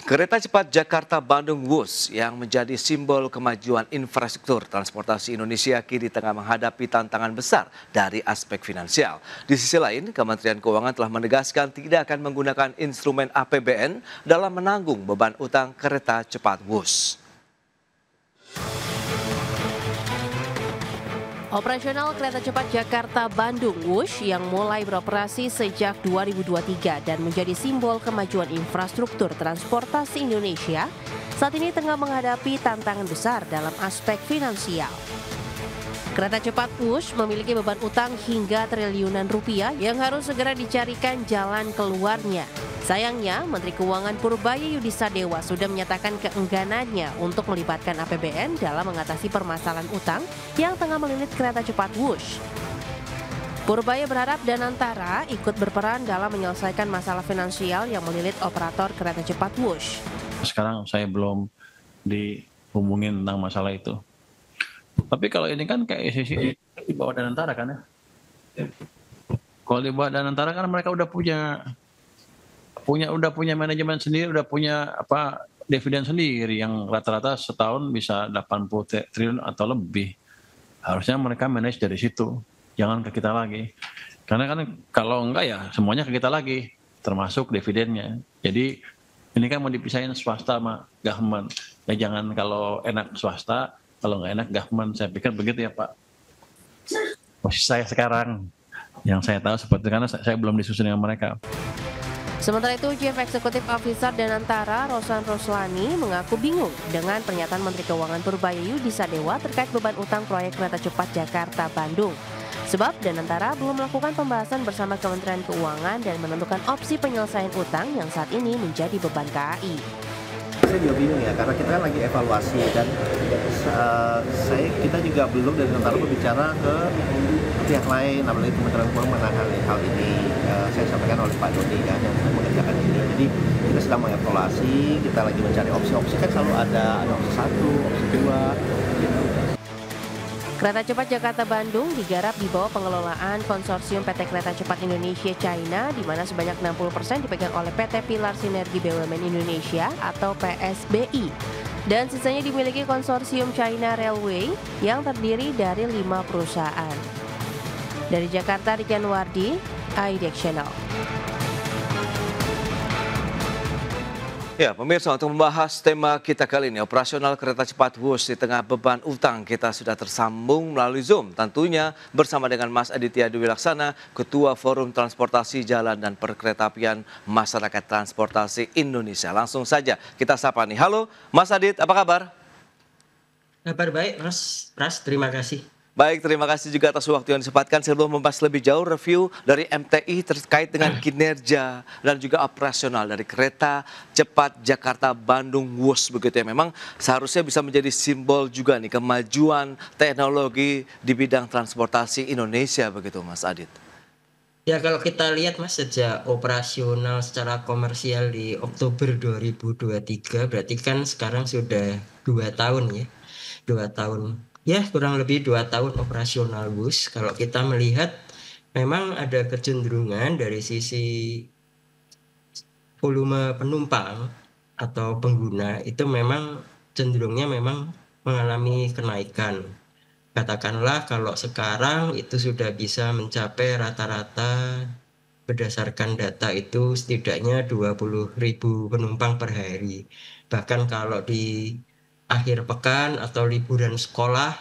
Kereta cepat Jakarta-Bandung Wush yang menjadi simbol kemajuan infrastruktur transportasi Indonesia kini tengah menghadapi tantangan besar dari aspek finansial. Di sisi lain, Kementerian Keuangan telah menegaskan tidak akan menggunakan instrumen APBN dalam menanggung beban utang kereta cepat Wush. Operasional kereta cepat Jakarta-Bandung Wush yang mulai beroperasi sejak 2023 dan menjadi simbol kemajuan infrastruktur transportasi Indonesia saat ini tengah menghadapi tantangan besar dalam aspek finansial. Kereta cepat Wush memiliki beban utang hingga triliunan rupiah yang harus segera dicarikan jalan keluarnya. Sayangnya, Menteri Keuangan Purbaya Yudisadewa sudah menyatakan keengganannya untuk melibatkan APBN dalam mengatasi permasalahan utang yang tengah melilit kereta cepat Wush. Purbaya berharap Danantara ikut berperan dalam menyelesaikan masalah finansial yang melilit operator kereta cepat Wush. Sekarang saya belum dihubungin tentang masalah itu. Tapi kalau ini kan kayak sisi di bawah Danantara kan ya. Kalau di bawah Danantara kan mereka udah punya manajemen sendiri, udah punya dividen sendiri yang rata-rata setahun bisa 80 triliun atau lebih. Harusnya mereka manage dari situ, jangan ke kita lagi. Karena kan kalau enggak ya semuanya ke kita lagi, termasuk dividennya. Jadi ini kan mau dipisahin swasta sama government. Ya jangan kalau enak swasta, kalau nggak enak government. Saya pikir begitu ya Pak. Posisi saya sekarang, yang saya tahu seperti karena saya belum disusun dengan mereka. Sementara itu, Chief Executive Officer Danantara Rosan Roslani mengaku bingung dengan pernyataan Menteri Keuangan Purbaya Yudisadewa terkait beban utang proyek kereta cepat Jakarta-Bandung. Sebab Danantara belum melakukan pembahasan bersama Kementerian Keuangan dan menentukan opsi penyelesaian utang yang saat ini menjadi beban KAI. Saya juga bingung ya, karena kita kan lagi evaluasi dan kita juga belum dari Danantara berbicara ke pihak lain, apalagi Kementerian Keuangan menangani hal ini. Saya sampaikan oleh Pak Dodi kan yang mengerjakan ini. Jadi kita sedang mengevaluasi, kita lagi mencari opsi-opsi, kan selalu ada opsi 1, opsi 2 gitu. Kereta cepat Jakarta-Bandung digarap di bawah pengelolaan konsorsium PT Kereta Cepat Indonesia China, di mana sebanyak 60% dipegang oleh PT Pilar Sinergi BUMN Indonesia atau PSBI. Dan sisanya dimiliki konsorsium China Railway yang terdiri dari 5 perusahaan. Dari Jakarta, Rican Wardi, IDX Channel. Ya, pemirsa, untuk membahas tema kita kali ini, operasional kereta cepat Wush di tengah beban utang, kita sudah tersambung melalui Zoom. Tentunya bersama dengan Mas Aditya Dwi Laksana, Ketua Forum Transportasi Jalan dan Perkeretaapian Masyarakat Transportasi Indonesia. Langsung saja kita sapa nih. Halo, Mas Adit, apa kabar? Kabar baik, Mas. Terima kasih. Baik, terima kasih juga atas waktu yang disempatkan. Sebelum membahas lebih jauh review dari MTI terkait dengan kinerja dan juga operasional dari kereta cepat Jakarta-Bandung Wush begitu ya. Memang seharusnya bisa menjadi simbol juga nih kemajuan teknologi di bidang transportasi Indonesia begitu Mas Adit. Ya kalau kita lihat Mas, sejak operasional secara komersial di Oktober 2023, berarti kan sekarang sudah 2 tahun ya. 2 tahun. Ya, kurang lebih 2 tahun operasional Wush. Kalau kita melihat memang ada kecenderungan dari sisi volume penumpang atau pengguna itu memang cenderungnya memang mengalami kenaikan. Katakanlah kalau sekarang itu sudah bisa mencapai rata-rata berdasarkan data itu setidaknya 20.000 penumpang per hari. Bahkan kalau di akhir pekan atau liburan sekolah,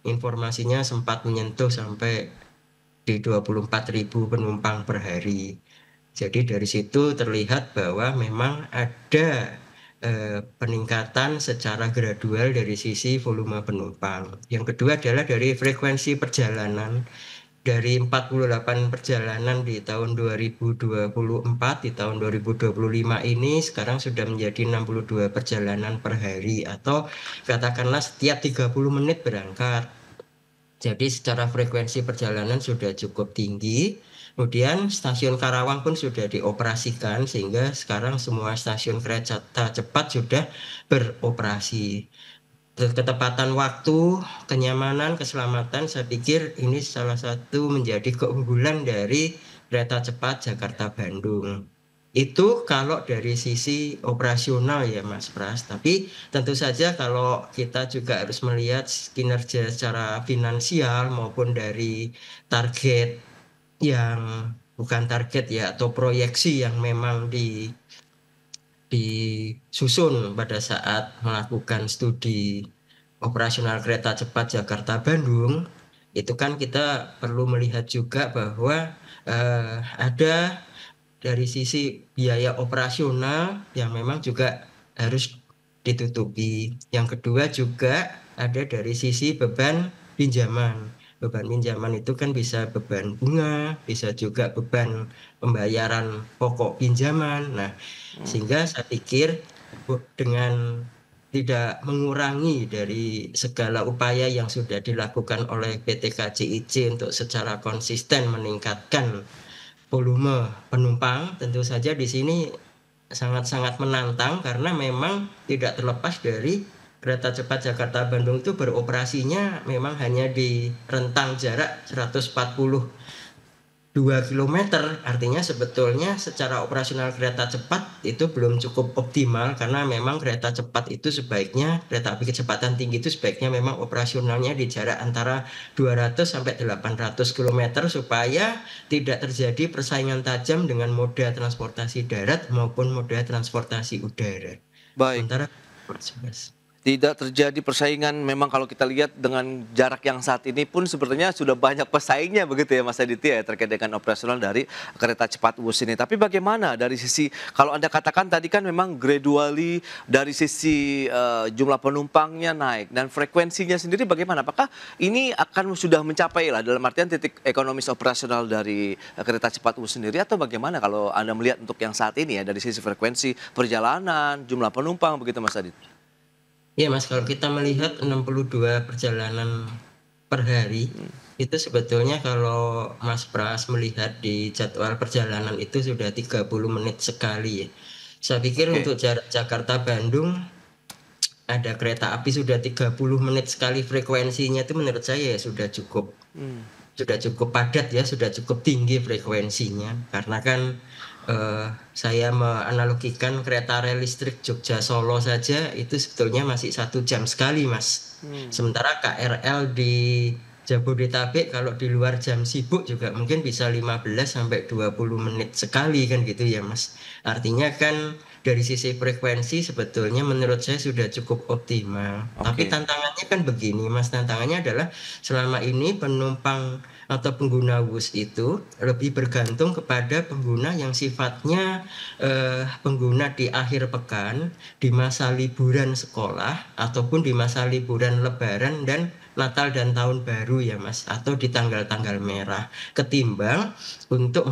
informasinya sempat menyentuh sampai di 24.000 penumpang per hari. Jadi dari situ terlihat bahwa memang ada peningkatan secara gradual dari sisi volume penumpang. Yang kedua adalah dari frekuensi perjalanan. Dari 48 perjalanan di tahun 2024, di tahun 2025 ini sekarang sudah menjadi 62 perjalanan per hari, atau katakanlah setiap 30 menit berangkat. Jadi secara frekuensi perjalanan sudah cukup tinggi. Kemudian stasiun Karawang pun sudah dioperasikan sehingga sekarang semua stasiun kereta cepat sudah beroperasi. Ketepatan waktu, kenyamanan, keselamatan, saya pikir ini salah satu menjadi keunggulan dari kereta cepat Jakarta-Bandung. Itu kalau dari sisi operasional ya Mas Pras, tapi tentu saja kalau kita juga harus melihat kinerja secara finansial maupun dari target yang bukan target ya atau proyeksi yang memang disusun pada saat melakukan studi operasional kereta cepat Jakarta-Bandung, itu kan kita perlu melihat juga bahwa ada dari sisi biaya operasional yang memang juga harus ditutupi. Yang kedua juga ada dari sisi beban pinjaman. Beban pinjaman itu kan bisa beban bunga, bisa juga beban pembayaran pokok pinjaman. Nah, sehingga saya pikir dengan tidak mengurangi dari segala upaya yang sudah dilakukan oleh PT KCIC untuk secara konsisten meningkatkan volume penumpang, tentu saja di sini sangat-sangat menantang karena memang tidak terlepas dari kereta cepat Jakarta-Bandung itu beroperasinya memang hanya di rentang jarak 142 kilometer. Artinya sebetulnya secara operasional kereta cepat itu belum cukup optimal karena memang kereta cepat itu sebaiknya, kereta api kecepatan tinggi itu sebaiknya memang operasionalnya di jarak antara 200 sampai 800 km supaya tidak terjadi persaingan tajam dengan moda transportasi darat maupun moda transportasi udara. Baik. Sementara Tidak terjadi persaingan, memang kalau kita lihat dengan jarak yang saat ini pun sepertinya sudah banyak pesaingnya begitu ya Mas Aditya ya, terkait dengan operasional dari kereta cepat Wus ini. Tapi bagaimana dari sisi, kalau Anda katakan tadi kan memang gradually dari sisi jumlah penumpangnya naik dan frekuensinya sendiri bagaimana? Apakah ini akan sudah mencapai lah dalam artian titik ekonomis operasional dari kereta cepat Wus sendiri, atau bagaimana kalau Anda melihat untuk yang saat ini ya dari sisi frekuensi perjalanan, jumlah penumpang begitu Mas Aditya? ya Mas, kalau kita melihat 62 perjalanan per hari, itu sebetulnya kalau Mas Pras melihat di jadwal perjalanan itu sudah 30 menit sekali ya. Saya pikir untuk jarak Jakarta-Bandung ada kereta api sudah 30 menit sekali frekuensinya, itu menurut saya ya sudah cukup padat ya, sudah cukup tinggi frekuensinya. Karena kan saya menganalogikan kereta rel listrik Jogja Solo saja itu sebetulnya masih 1 jam sekali Mas. Sementara KRL di Jabodetabek kalau di luar jam sibuk juga mungkin bisa 15 sampai 20 menit sekali kan gitu ya Mas. Artinya kan dari sisi frekuensi sebetulnya menurut saya sudah cukup optimal. Tapi tantangannya kan begini Mas, tantangannya adalah selama ini penumpang atau pengguna Wus itu lebih bergantung kepada pengguna yang sifatnya pengguna di akhir pekan, di masa liburan sekolah, ataupun di masa liburan Lebaran dan Natal dan Tahun Baru ya Mas, atau di tanggal-tanggal merah, ketimbang untuk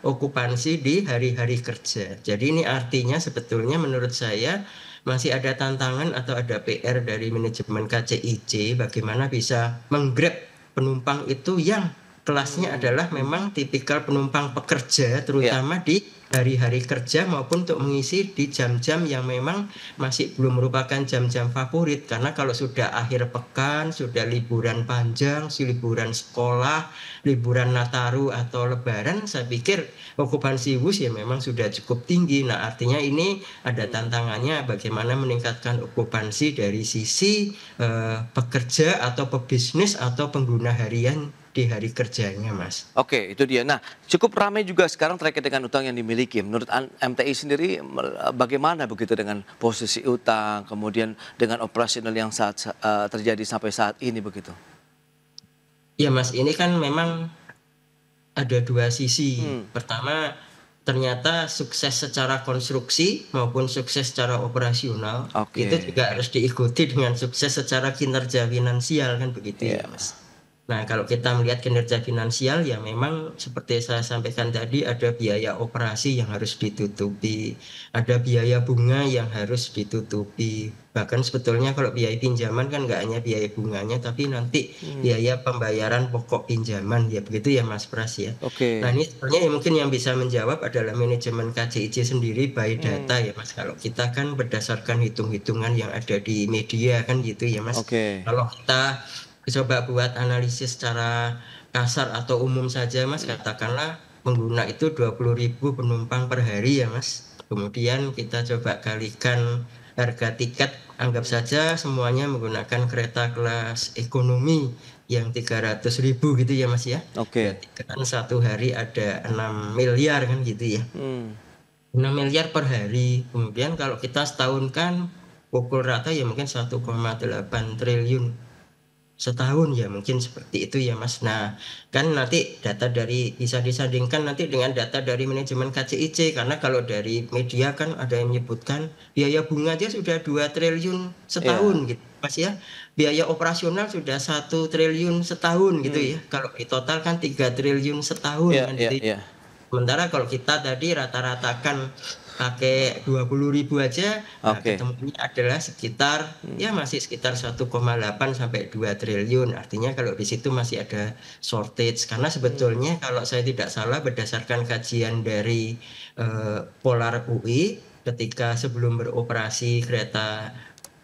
okupansi di hari-hari kerja. Jadi ini artinya sebetulnya menurut saya masih ada tantangan atau ada PR dari manajemen KCIC bagaimana bisa menggrab penumpang itu yang kelasnya adalah memang tipikal penumpang pekerja, terutama di hari-hari kerja maupun untuk mengisi di jam-jam yang memang masih belum merupakan jam-jam favorit. Karena kalau sudah akhir pekan, sudah liburan panjang, liburan sekolah, liburan Nataru atau Lebaran, saya pikir okupansi Wus ya memang sudah cukup tinggi. Nah artinya ini ada tantangannya bagaimana meningkatkan okupansi dari sisi pekerja atau pebisnis atau pengguna harian di hari kerjanya Mas. Oke, itu dia. Nah, cukup ramai juga sekarang terkait dengan utang yang dimiliki. Menurut MTI sendiri bagaimana begitu dengan posisi utang, kemudian dengan operasional yang terjadi sampai saat ini begitu? Ya Mas, ini kan memang ada dua sisi. Pertama, ternyata sukses secara konstruksi maupun sukses secara operasional itu juga harus diikuti dengan sukses secara kinerja finansial kan begitu ya Mas. Nah kalau kita melihat kinerja finansial ya memang seperti saya sampaikan tadi ada biaya operasi yang harus ditutupi, ada biaya bunga yang harus ditutupi. Bahkan sebetulnya kalau biaya pinjaman kan nggak hanya biaya bunganya tapi nanti biaya pembayaran pokok pinjaman ya begitu ya Mas Pras ya. Nah ini sebenarnya mungkin yang bisa menjawab adalah manajemen KCIC sendiri by data ya Mas. Kalau kita kan berdasarkan hitung-hitungan yang ada di media kan gitu ya Mas. Kalau kita coba buat analisis secara kasar atau umum saja Mas, katakanlah pengguna itu 20.000 penumpang per hari ya Mas. Kemudian kita coba kalikan harga tiket, anggap saja semuanya menggunakan kereta kelas ekonomi yang 300.000 gitu ya Mas ya. Oke. Berarti kan satu hari ada 6 miliar kan gitu ya. 6 miliar per hari. Kemudian kalau kita setahun kan pukul rata ya mungkin 1,8 triliun setahun ya mungkin seperti itu ya Mas. Nah kan nanti data dari bisa disandingkan nanti dengan data dari manajemen KCIC, karena kalau dari media kan ada yang menyebutkan biaya bunga aja sudah 2 triliun setahun gitu Mas ya. Biaya operasional sudah 1 triliun setahun gitu ya. Kalau di total kan 3 triliun setahun kan gitu. Sementara kalau kita tadi rata-ratakan pakai 20.000 aja, nah ketemunya adalah sekitar ya masih sekitar 1,8 sampai 2 triliun. Artinya kalau di situ masih ada shortage, karena sebetulnya kalau saya tidak salah berdasarkan kajian dari Polar UI ketika sebelum beroperasi kereta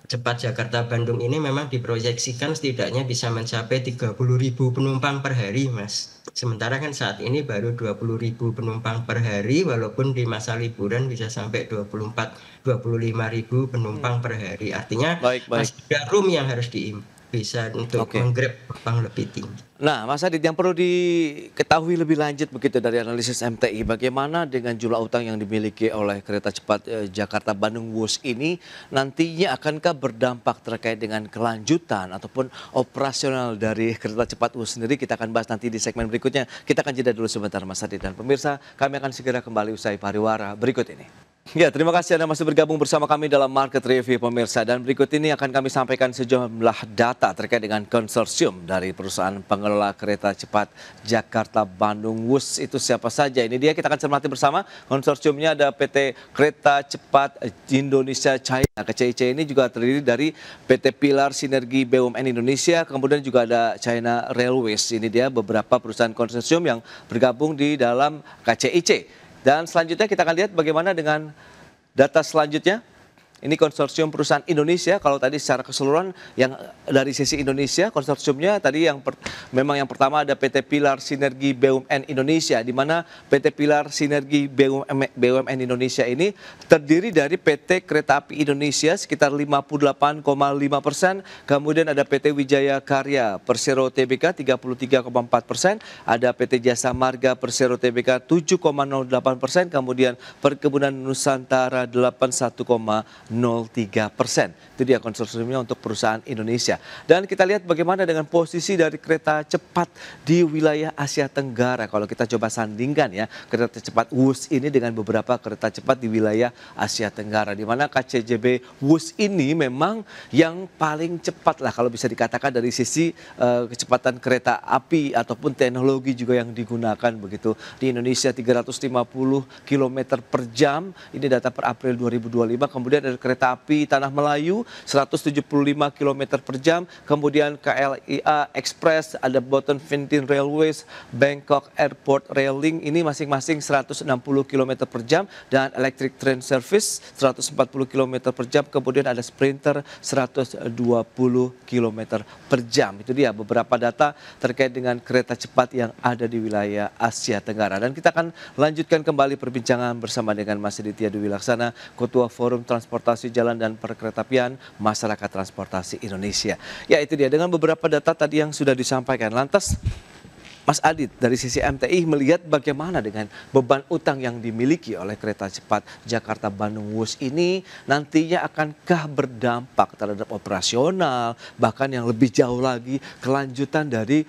cepat Jakarta-Bandung ini memang diproyeksikan setidaknya bisa mencapai 30.000 penumpang per hari Mas. Sementara kan saat ini baru 20.000 penumpang per hari, walaupun di masa liburan bisa sampai 25.000 penumpang per hari. Artinya masih ada room yang harus bisa untuk menggrab penumpang lebih tinggi. Nah, Mas Adit, yang perlu diketahui lebih lanjut begitu dari analisis MTI, bagaimana dengan jumlah utang yang dimiliki oleh kereta cepat Jakarta-Bandung WUS ini nantinya akankah berdampak terkait dengan kelanjutan ataupun operasional dari kereta cepat WUS sendiri? Kita akan bahas nanti di segmen berikutnya. Kita akan jeda dulu sebentar Mas Adit, dan pemirsa, kami akan segera kembali usai pariwara berikut ini. Ya, terima kasih Anda masih bergabung bersama kami dalam Market Review pemirsa, dan berikut ini akan kami sampaikan sejumlah data terkait dengan konsorsium dari perusahaan pengelola kereta cepat Jakarta-Bandung WUS. Itu siapa saja? Ini dia, kita akan cermati bersama. Konsorsiumnya ada PT Kereta Cepat Indonesia China. KCIC ini juga terdiri dari PT Pilar Sinergi BUMN Indonesia, kemudian juga ada China Railways. Ini dia beberapa perusahaan konsorsium yang bergabung di dalam KCIC. Dan selanjutnya kita akan lihat bagaimana dengan data selanjutnya. Ini konsorsium perusahaan Indonesia. Kalau tadi secara keseluruhan yang dari sisi Indonesia, konsorsiumnya tadi memang yang pertama ada PT Pilar Sinergi BUMN Indonesia, di mana PT Pilar Sinergi BUMN Indonesia ini terdiri dari PT Kereta Api Indonesia sekitar 58,5%, kemudian ada PT Wijaya Karya Persero Tbk 33,4%, ada PT Jasa Marga Persero Tbk 7,08%, kemudian Perkebunan Nusantara 81,03%. Itu dia konsorsiumnya untuk perusahaan Indonesia. Dan kita lihat bagaimana dengan posisi dari kereta cepat di wilayah Asia Tenggara. Kalau kita coba sandingkan ya, kereta cepat WUS ini dengan beberapa kereta cepat di wilayah Asia Tenggara, di mana KCJB WUS ini memang yang paling cepat lah kalau bisa dikatakan dari sisi kecepatan kereta api ataupun teknologi juga yang digunakan begitu. Di Indonesia 350 km per jam, ini data per April 2025. Kemudian ada kereta api Tanah Melayu 175 km per jam, kemudian KLIA Express, ada Boton Vintin Railways, Bangkok Airport Railing, ini masing-masing 160 km per jam, dan Electric Train Service 140 km per jam, kemudian ada Sprinter 120 km per jam. Itu dia beberapa data terkait dengan kereta cepat yang ada di wilayah Asia Tenggara. Dan kita akan lanjutkan kembali perbincangan bersama dengan Mas Aditya Dwi Laksana, Ketua Forum Transportasi Jalan dan Perkeretaapian Masyarakat Transportasi Indonesia. Ya, itu dia dengan beberapa data tadi yang sudah disampaikan. Lantas Mas Adit, dari sisi MTI melihat bagaimana dengan beban utang yang dimiliki oleh kereta cepat Jakarta-Bandung WUS ini nantinya akankah berdampak terhadap operasional, bahkan yang lebih jauh lagi kelanjutan dari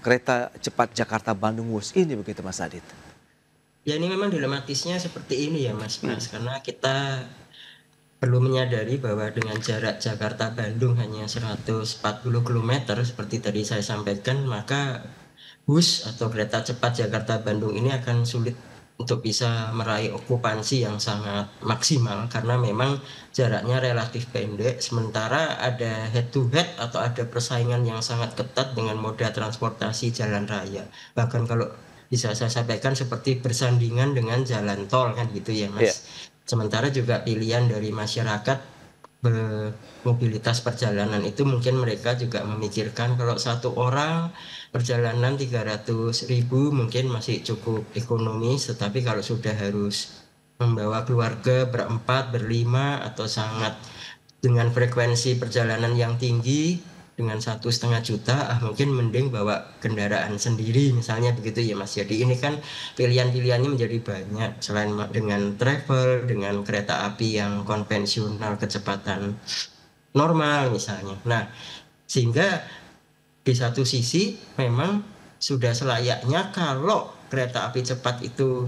kereta cepat Jakarta-Bandung WUS ini begitu Mas Adit? Ya, ini memang dilematisnya seperti ini ya Mas, karena kita perlu menyadari bahwa dengan jarak Jakarta-Bandung hanya 140 km seperti tadi saya sampaikan, maka bus atau kereta cepat Jakarta-Bandung ini akan sulit untuk bisa meraih okupansi yang sangat maksimal karena memang jaraknya relatif pendek, sementara ada head to head atau ada persaingan yang sangat ketat dengan moda transportasi jalan raya. Bahkan kalau bisa saya sampaikan seperti bersandingan dengan jalan tol kan gitu ya Mas. Sementara juga pilihan dari masyarakat mobilitas perjalanan itu mungkin mereka juga memikirkan kalau satu orang perjalanan 300.000 mungkin masih cukup ekonomis, tetapi kalau sudah harus membawa keluarga berempat, berlima, atau sangat dengan frekuensi perjalanan yang tinggi dengan 1,5 juta, mungkin mending bawa kendaraan sendiri misalnya begitu ya Mas. Jadi ini kan pilihan-pilihannya menjadi banyak selain dengan travel, dengan kereta api yang konvensional kecepatan normal misalnya. Nah, sehingga di satu sisi memang sudah selayaknya kalau kereta api cepat itu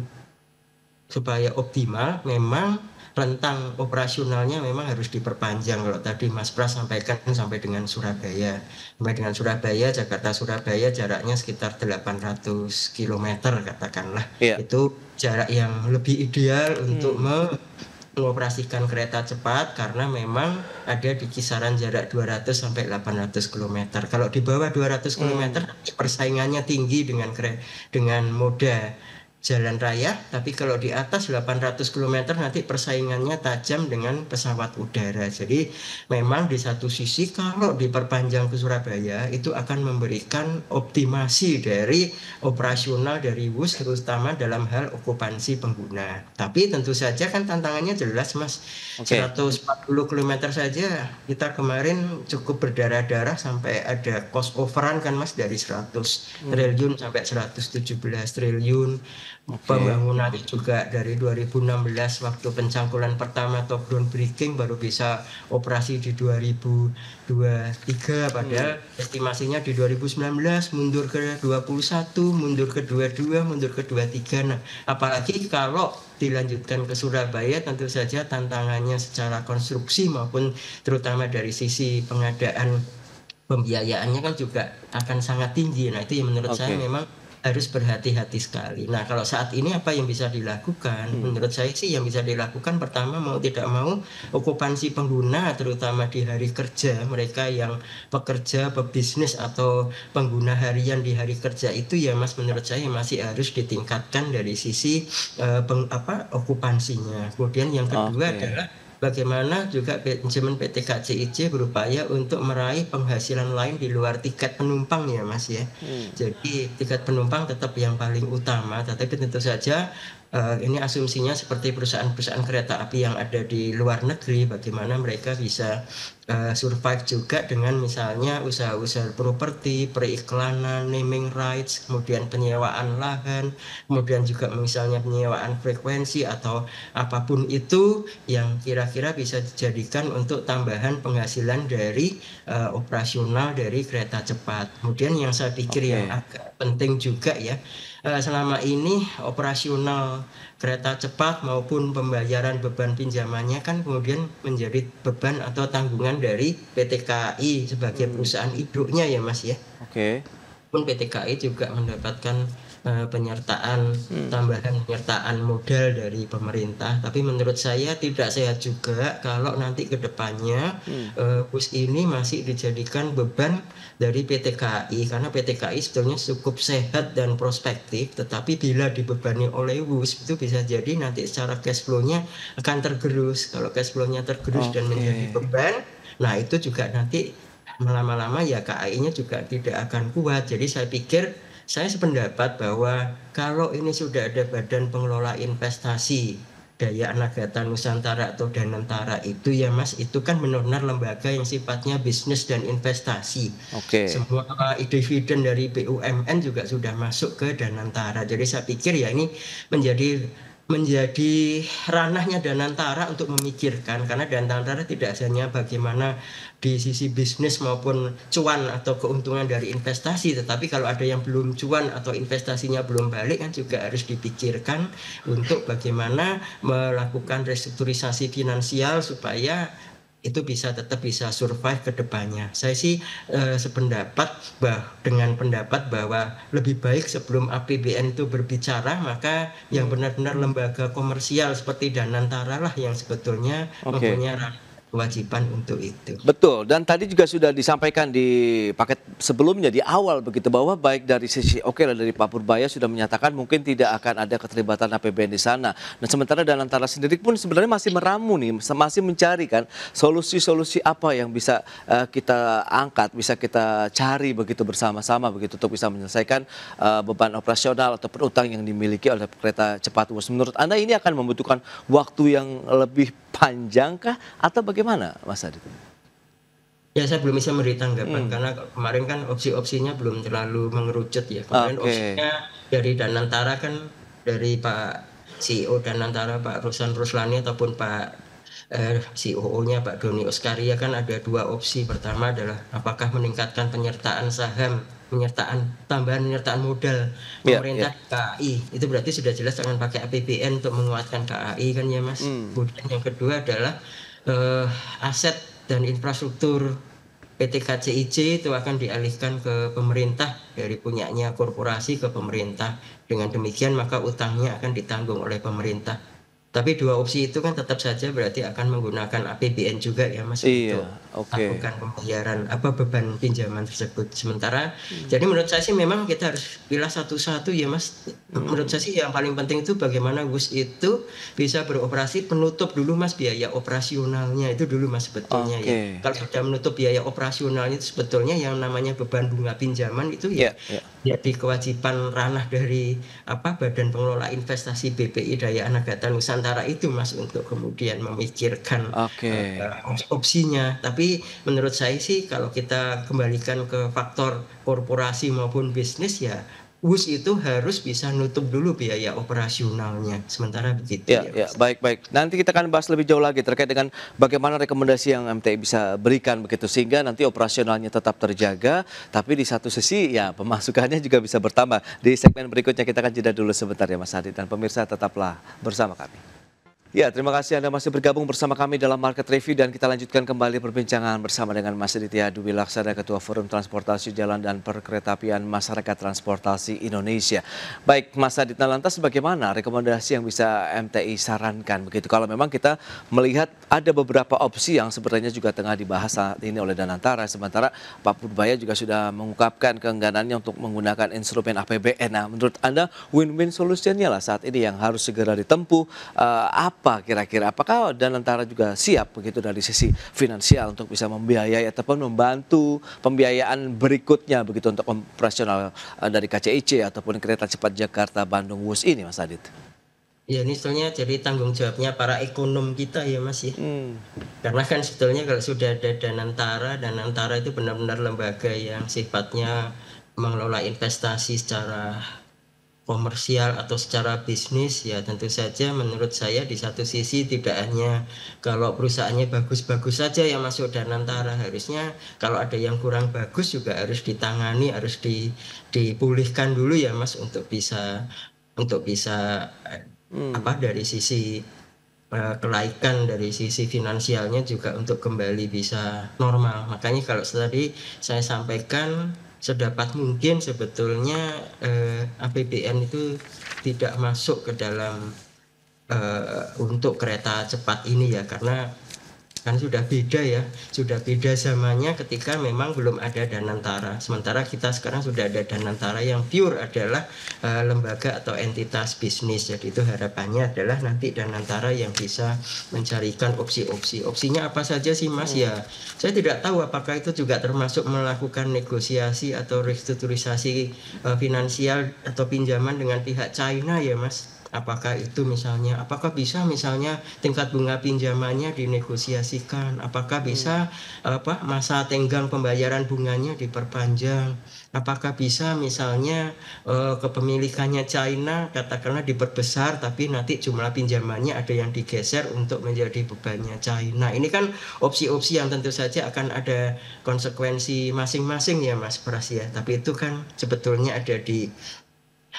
supaya optimal, memang rentang operasionalnya memang harus diperpanjang. Kalau tadi Mas Pras sampaikan sampai dengan Surabaya. Sampai dengan Surabaya, Jakarta-Surabaya jaraknya sekitar 800 km katakanlah. Iya. Itu jarak yang lebih ideal untuk mengoperasikan kereta cepat karena memang ada di kisaran jarak 200 sampai 800 km. Kalau di bawah 200 km persaingannya tinggi dengan moda jalan raya, tapi kalau di atas 800 km nanti persaingannya tajam dengan pesawat udara. Jadi memang di satu sisi kalau diperpanjang ke Surabaya itu akan memberikan optimasi dari operasional dari WUS terutama dalam hal okupansi pengguna. Tapi tentu saja kan tantangannya jelas Mas. 140 km saja kita kemarin cukup berdarah-darah sampai ada cost overrun kan Mas dari 100 triliun sampai 117 triliun. Pembangunan juga dari 2016 waktu pencangkulan pertama atau groundbreaking baru bisa operasi di 2023, padahal estimasinya di 2019 mundur ke 21, mundur ke 22, mundur ke 23. Nah, apalagi kalau dilanjutkan ke Surabaya tentu saja tantangannya secara konstruksi maupun terutama dari sisi pengadaan pembiayaannya kan juga akan sangat tinggi. Nah, itu yang menurut saya memang harus berhati-hati sekali. Nah, kalau saat ini apa yang bisa dilakukan? Menurut saya sih yang bisa dilakukan pertama mau tidak mau okupansi pengguna terutama di hari kerja, mereka yang pekerja, pebisnis atau pengguna harian di hari kerja itu ya Mas menurut saya masih harus ditingkatkan dari sisi okupansinya. Kemudian yang kedua adalah bagaimana juga manajemen PT KCIC berupaya untuk meraih penghasilan lain di luar tiket penumpang ya Mas ya. Jadi tiket penumpang tetap yang paling utama, tetapi tentu saja ini asumsinya seperti perusahaan-perusahaan kereta api yang ada di luar negeri, bagaimana mereka bisa survive juga dengan misalnya usaha-usaha properti, periklanan, naming rights, kemudian penyewaan lahan, kemudian juga misalnya penyewaan frekuensi atau apapun itu yang kira-kira bisa dijadikan untuk tambahan penghasilan dari operasional dari kereta cepat. Kemudian yang saya pikir yang agak penting juga ya, selama ini operasional kereta cepat maupun pembayaran beban pinjamannya kan kemudian menjadi beban atau tanggungan dari PT KAI sebagai perusahaan induknya ya Mas ya. Pun PT KAI juga mendapatkan penyertaan tambahan penyertaan modal dari pemerintah, tapi menurut saya tidak sehat juga kalau nanti ke depannya WUS ini masih dijadikan beban dari PT KAI karena PT KAI sebetulnya cukup sehat dan prospektif, tetapi bila dibebani oleh WUS itu bisa jadi nanti secara cash flow-nya akan tergerus. Kalau cash flow-nya tergerus dan menjadi beban, nah itu juga nanti lama-lama ya KAI-nya juga tidak akan kuat. Jadi saya pikir saya sependapat bahwa kalau ini sudah ada Badan Pengelola Investasi Daya Anagata Nusantara atau Danantara itu ya Mas, itu kan benar-benar lembaga yang sifatnya bisnis dan investasi. Semua dividen dari BUMN juga sudah masuk ke Danantara. Jadi saya pikir ya ini menjadi ranahnya Danantara untuk memikirkan, karena Danantara tidak hanya bagaimana di sisi bisnis maupun cuan atau keuntungan dari investasi, tetapi kalau ada yang belum cuan atau investasinya belum balik kan juga harus dipikirkan untuk bagaimana melakukan restrukturisasi finansial supaya itu tetap bisa survive ke depannya. Saya sih sependapat dengan pendapat bahwa lebih baik sebelum APBN itu berbicara, maka yang benar-benar lembaga komersial seperti Danantara lah yang sebetulnya mempunyai kewajiban untuk itu. Betul, dan tadi juga sudah disampaikan di paket sebelumnya di awal begitu bahwa baik dari sisi dari Pak Purbaya sudah menyatakan mungkin tidak akan ada keterlibatan APBN di sana. Dan sementara Danantara sendiri pun sebenarnya masih meramu nih, masih mencari kan solusi-solusi apa yang bisa kita angkat, bisa kita cari begitu bersama-sama begitu untuk bisa menyelesaikan beban operasional ataupun utang yang dimiliki oleh kereta cepat Wus. Menurut Anda ini akan membutuhkan waktu yang lebih panjangkah atau bagaimana, Mas Adit? Ya, saya belum bisa memberi tanggapan karena kemarin kan opsi-opsinya belum terlalu mengerucut ya. Kemarin opsinya dari Danantara kan, dari Pak CEO Danantara Pak Ruslan Ruslani ataupun Pak COO-nya Pak Doni Oskaria kan ada dua opsi. Pertama adalah apakah meningkatkan penyertaan saham, tambahan penyertaan modal pemerintah KAI. Itu berarti sudah jelas akan pakai APBN untuk menguatkan KAI kan ya Mas. Kemudian yang kedua adalah aset dan infrastruktur PT KCIC itu akan dialihkan ke pemerintah, dari punyanya korporasi ke pemerintah. Dengan demikian maka utangnya akan ditanggung oleh pemerintah. Tapi dua opsi itu kan tetap saja berarti akan menggunakan APBN juga ya Mas, untuk melakukan pembayaran beban pinjaman tersebut. Sementara jadi menurut saya sih memang kita harus pilih satu-satu ya Mas. Menurut saya sih yang paling penting itu bagaimana Wus itu bisa beroperasi, penutup dulu Mas biaya operasionalnya itu dulu Mas sebetulnya ya. Kalau sudah menutup biaya operasionalnya itu sebetulnya yang namanya beban bunga pinjaman itu jadi kewajiban ranah dari Badan Pengelola Investasi BPI Daya Anagata Nusantara itu Mas, untuk kemudian memikirkan opsinya. Tapi menurut saya sih kalau kita kembalikan ke faktor korporasi maupun bisnis ya, Wus itu harus bisa nutup dulu biaya operasionalnya. Sementara begitu ya. Baik. Nanti kita akan bahas lebih jauh lagi terkait dengan bagaimana rekomendasi yang MTI bisa berikan begitu sehingga nanti operasionalnya tetap terjaga, tapi di satu sisi ya pemasukannya juga bisa bertambah. Di segmen berikutnya kita akan jeda dulu sebentar ya Mas Adit, dan pemirsa tetaplah bersama kami. Ya, terima kasih Anda masih bergabung bersama kami dalam Market Review, dan kita lanjutkan kembali perbincangan bersama dengan Mas Aditya Dwi Laksana, Ketua Forum Transportasi Jalan dan Perkeretaapian Masyarakat Transportasi Indonesia. Baik, Mas Adit, lantas bagaimana rekomendasi yang bisa MTI sarankan begitu? Kalau memang kita melihat ada beberapa opsi yang sebenarnya juga tengah dibahas saat ini oleh Danantara, sementara Pak Purbaya juga sudah mengungkapkan keengganannya untuk menggunakan instrumen APBN. Nah, menurut Anda win-win solutionnya lah saat ini yang harus segera ditempuh apa kira-kira? Apakah Danantara juga siap begitu dari sisi finansial untuk bisa membiayai ataupun membantu pembiayaan berikutnya begitu untuk operasional dari KCIC ataupun kereta cepat Jakarta Bandung Wus ini, Mas Adit? Ya, ini sebetulnya jadi tanggung jawabnya para ekonom kita ya Mas ya. Karena kan sebetulnya kalau sudah ada Danantara itu benar-benar lembaga yang sifatnya mengelola investasi secara komersial atau secara bisnis ya. Tentu saja menurut saya di satu sisi tidak hanya kalau perusahaannya bagus-bagus saja yang masuk Danantara, harusnya kalau ada yang kurang bagus juga harus ditangani, harus dipulihkan dulu ya Mas, untuk bisa dari sisi kelaikan dari sisi finansialnya juga untuk kembali bisa normal. Makanya kalau tadi saya sampaikan sedapat mungkin sebetulnya APBN itu tidak masuk ke dalam untuk kereta cepat ini ya, karena kan sudah beda zamannya ketika memang belum ada Danantara. Sementara kita sekarang sudah ada Danantara yang pure adalah lembaga atau entitas bisnis. Jadi itu harapannya adalah nanti Danantara yang bisa mencarikan opsinya apa saja sih Mas ya. Saya tidak tahu apakah itu juga termasuk melakukan negosiasi atau restrukturisasi finansial atau pinjaman dengan pihak China ya Mas. Apakah itu apakah bisa tingkat bunga pinjamannya dinegosiasikan, apakah bisa masa tenggang pembayaran bunganya diperpanjang, apakah bisa kepemilikannya China katakanlah diperbesar tapi nanti jumlah pinjamannya ada yang digeser untuk menjadi bebannya China. Ini kan opsi-opsi yang tentu saja akan ada konsekuensi masing-masing ya Mas Pras ya, tapi itu kan sebetulnya ada di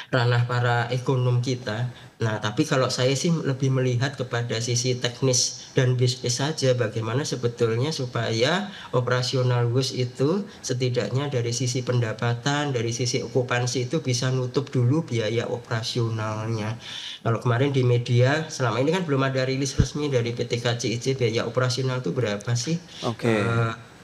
ranah para ekonom kita. Nah, tapi kalau saya sih lebih melihat kepada sisi teknis dan bisnis saja, bagaimana sebetulnya supaya operasional WUS itu setidaknya dari sisi pendapatan, dari sisi okupansi itu bisa nutup dulu biaya operasionalnya. Kalau kemarin di media, selama ini kan belum ada rilis resmi dari PT KCIC biaya operasional itu berapa sih? Oke.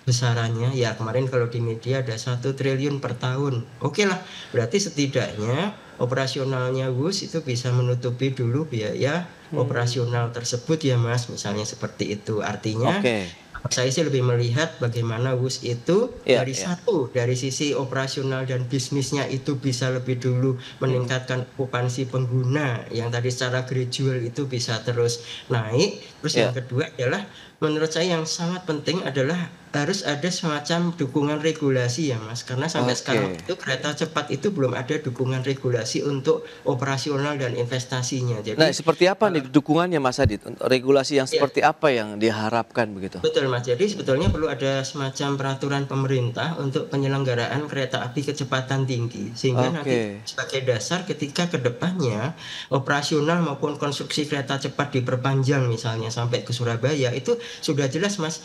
Besarannya ya kemarin kalau di media ada 1 triliun per tahun. Oke lah, berarti setidaknya operasionalnya WUS itu bisa menutupi dulu biaya operasional tersebut ya Mas, misalnya seperti itu. Artinya Oke. saya sih lebih melihat bagaimana WUS itu Iya, dari iya. dari sisi operasional dan bisnisnya itu bisa lebih dulu meningkatkan okupansi pengguna yang tadi secara gradual itu bisa terus naik. Terus yang Iya. kedua adalah menurut saya yang sangat penting adalah harus ada semacam dukungan regulasi ya Mas, karena sampai sekarang Oke. itu kereta cepat itu belum ada dukungan regulasi untuk operasional dan investasinya. Nah, Jadi seperti apa nih dukungannya Mas Adit? Regulasi yang ya seperti apa yang diharapkan begitu? betul Mas, jadi sebetulnya perlu ada semacam peraturan pemerintah untuk penyelenggaraan kereta api kecepatan tinggi. Sehingga nanti Oke. sebagai dasar ketika ke depannya operasional maupun konstruksi kereta cepat diperpanjang misalnya sampai ke Surabaya, itu sudah jelas Mas,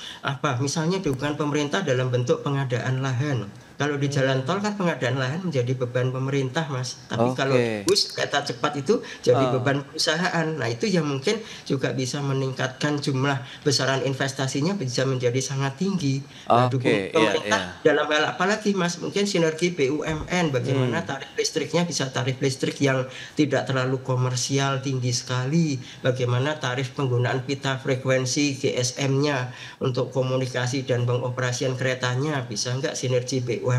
misalnya dukungan pemerintah dalam bentuk pengadaan lahan. Kalau di jalan tol kan pengadaan lahan menjadi beban pemerintah Mas, tapi kalau di Oke. bus kereta cepat itu jadi Ah, beban perusahaan. Nah, itu yang mungkin juga bisa meningkatkan jumlah besaran investasinya bisa menjadi sangat tinggi. Nah, oke, dukungan iya, iya. pemerintah dalam hal apa lagi Mas? Mungkin sinergi BUMN, bagaimana Hmm. tarif listriknya bisa tarif listrik yang tidak terlalu komersial tinggi sekali, bagaimana tarif penggunaan pita frekuensi GSM-nya untuk komunikasi dan pengoperasian keretanya, bisa nggak sinergi BUMN,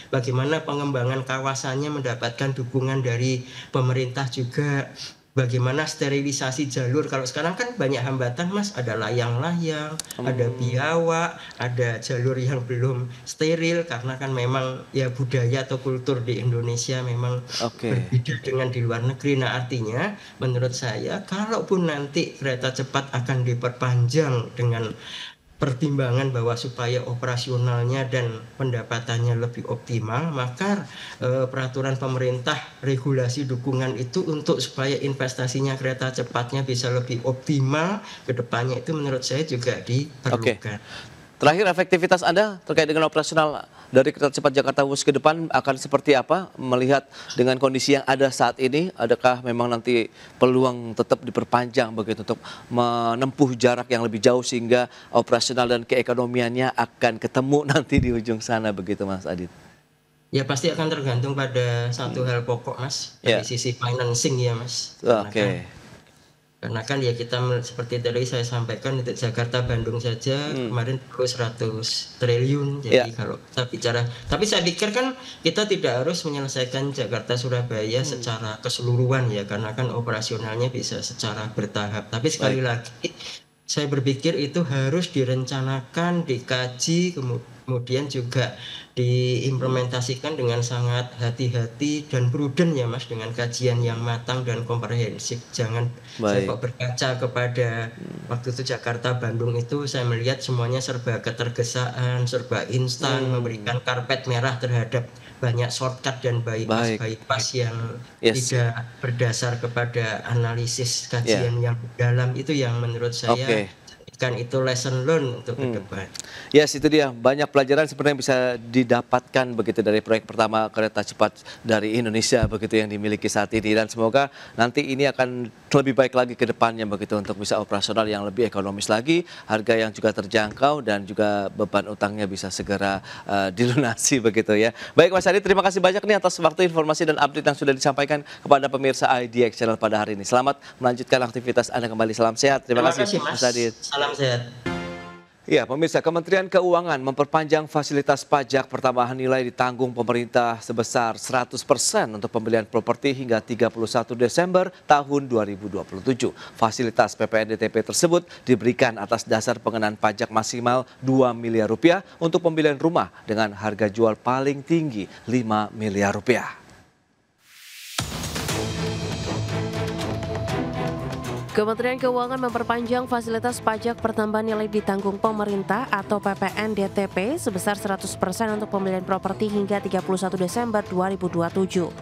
bagaimana pengembangan kawasannya mendapatkan dukungan dari pemerintah juga. Bagaimana sterilisasi jalur, kalau sekarang kan banyak hambatan Mas, ada layang-layang, ada Hmm. biawak, ada jalur yang belum steril karena kan memang ya budaya atau kultur di Indonesia memang Oke. berbeda dengan di luar negeri. Nah, artinya menurut saya kalaupun nanti kereta cepat akan diperpanjang dengan pertimbangan bahwa supaya operasionalnya dan pendapatannya lebih optimal, maka peraturan pemerintah, regulasi dukungan itu untuk supaya investasinya kereta cepatnya bisa lebih optimal ke depannya itu menurut saya juga Oke. diperlukan. Terakhir, efektivitas Anda terkait dengan operasional dari kereta cepat Jakarta Wush ke depan akan seperti apa? Melihat dengan kondisi yang ada saat ini, adakah memang nanti peluang tetap diperpanjang begitu untuk menempuh jarak yang lebih jauh sehingga operasional dan keekonomiannya akan ketemu nanti di ujung sana begitu Mas Adit? Ya pasti akan tergantung pada satu hal pokok Mas, dari Ya, sisi financing ya Mas. oke. Karena kan ya kita seperti tadi saya sampaikan untuk Jakarta Bandung saja Hmm, kemarin perlu 100 triliun. ya, Jadi kalau kita bicara, tapi saya pikir kan kita tidak harus menyelesaikan Jakarta Surabaya secara keseluruhan ya, karena kan operasionalnya bisa secara bertahap. Tapi sekali baik. lagi saya berpikir itu harus direncanakan, dikaji, kemudian juga diimplementasikan dengan sangat hati-hati dan prudent ya Mas, dengan kajian yang matang dan komprehensif. Jangan, saya Baik. kok berkaca kepada waktu itu Jakarta Bandung itu saya melihat semuanya serba ketergesaan, serba instan, Hmm, memberikan karpet merah terhadap banyak shortcut dan baik. bypass yang Yes. tidak berdasar kepada analisis Ya. kajian yang dalam, itu yang menurut saya Oke. jadikan itu lesson learn untuk ke Hmm. depan. Yes, itu dia. Banyak pelajaran sebenarnya bisa didapatkan begitu dari proyek pertama kereta cepat dari Indonesia begitu yang dimiliki saat ini, dan semoga nanti ini akan lebih baik lagi ke depannya begitu untuk bisa operasional yang lebih ekonomis lagi, harga yang juga terjangkau dan juga beban utangnya bisa segera dilunasi begitu ya. Baik Mas Adi, terima kasih banyak nih atas waktu, informasi dan update yang sudah disampaikan kepada pemirsa IDX Channel pada hari ini. Selamat melanjutkan aktivitas Anda kembali. Salam sehat. Terima Terima kasih kasih Mas Mas, Adi. salam sehat. Ya, pemirsa, Kementerian Keuangan memperpanjang fasilitas pajak pertambahan nilai ditanggung pemerintah sebesar 100% untuk pembelian properti hingga 31 Desember tahun 2027. Fasilitas PPNDTP tersebut diberikan atas dasar pengenaan pajak maksimal 2 miliar rupiah untuk pembelian rumah dengan harga jual paling tinggi 5 miliar rupiah. Kementerian Keuangan memperpanjang fasilitas pajak pertambahan nilai ditanggung pemerintah atau PPNDTP sebesar 100% untuk pembelian properti hingga 31 Desember 2027.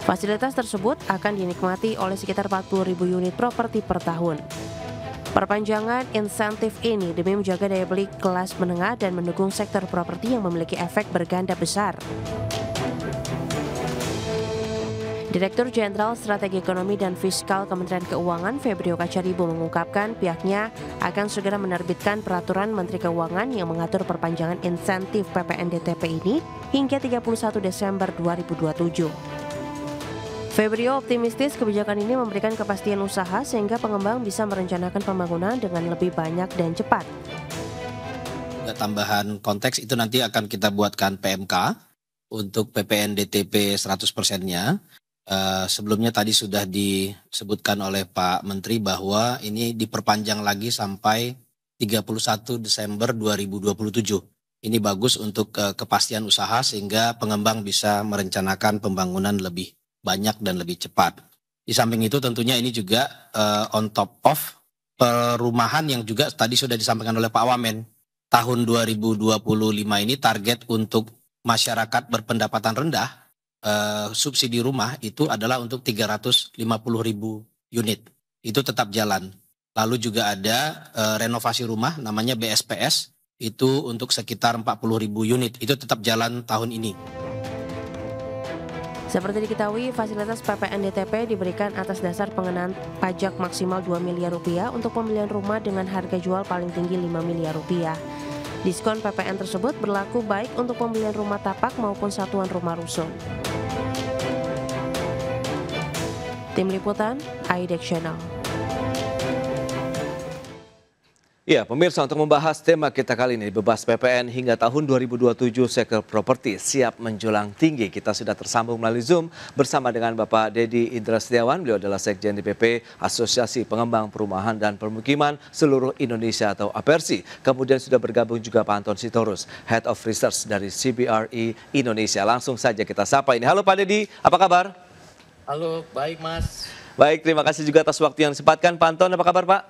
Fasilitas tersebut akan dinikmati oleh sekitar 40.000 unit properti per tahun. Perpanjangan insentif ini demi menjaga daya beli kelas menengah dan mendukung sektor properti yang memiliki efek berganda besar. Direktur Jenderal Strategi Ekonomi dan Fiskal Kementerian Keuangan Febrio Kacaribu mengungkapkan pihaknya akan segera menerbitkan peraturan Menteri Keuangan yang mengatur perpanjangan insentif PPNDTP ini hingga 31 Desember 2027. Febrio optimistis kebijakan ini memberikan kepastian usaha sehingga pengembang bisa merencanakan pembangunan dengan lebih banyak dan cepat. Tambahan konteks itu nanti akan kita buatkan PMK untuk PPNDTP 100%-nya. Sebelumnya tadi sudah disebutkan oleh Pak Menteri bahwa ini diperpanjang lagi sampai 31 Desember 2027. Ini bagus untuk kepastian usaha sehingga pengembang bisa merencanakan pembangunan lebih banyak dan lebih cepat. Di samping itu tentunya ini juga on top of perumahan yang juga tadi sudah disampaikan oleh Pak Wamen. Tahun 2025 ini target untuk masyarakat berpendapatan rendah subsidi rumah itu adalah untuk 350.000 unit. Itu tetap jalan. Lalu juga ada renovasi rumah namanya BSPS itu untuk sekitar 40.000 unit. Itu tetap jalan tahun ini. Seperti diketahui, fasilitas PPNDTP diberikan atas dasar pengenaan pajak maksimal 2 miliar rupiah untuk pembelian rumah dengan harga jual paling tinggi 5 miliar rupiah. Diskon PPN tersebut berlaku baik untuk pembelian rumah tapak maupun satuan rumah rusun. Tim Liputan, IDEX Channel. Ya, pemirsa, untuk membahas tema kita kali ini, bebas PPN hingga tahun 2027 sektor properti siap menjulang tinggi. Kita sudah tersambung melalui Zoom bersama dengan Bapak Dedi Indra Setiawan. Beliau adalah Sekjen DPP Asosiasi Pengembang Perumahan dan Permukiman Seluruh Indonesia atau APERSI. Kemudian sudah bergabung juga Pak Anton Sitorus, Head of Research dari CBRE Indonesia. Langsung saja kita sapa ini. Halo Pak Dedi, apa kabar? Halo, baik Mas. Baik, terima kasih juga atas waktu yang disempatkan. Pak Anton, apa kabar Pak?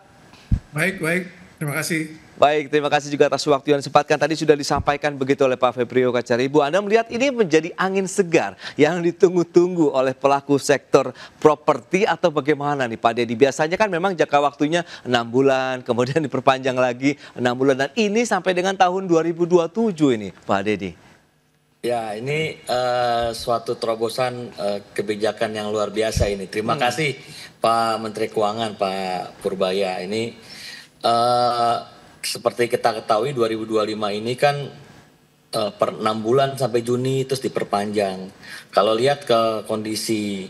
Baik. Terima kasih. Baik, terima kasih juga atas waktu yang disempatkan. Tadi sudah disampaikan begitu oleh Pak Febrio Kacaribu. Anda melihat ini menjadi angin segar yang ditunggu-tunggu oleh pelaku sektor properti atau bagaimana nih Pak Dedi? Biasanya kan memang jangka waktunya 6 bulan, kemudian diperpanjang lagi 6 bulan. Dan ini sampai dengan tahun 2027 ini Pak Dedi. Ya, ini suatu terobosan kebijakan yang luar biasa ini. Terima kasih Pak Menteri Keuangan, Pak Purbaya. Ini seperti kita ketahui 2025 ini kan per 6 bulan sampai Juni terus diperpanjang. Kalau lihat ke kondisi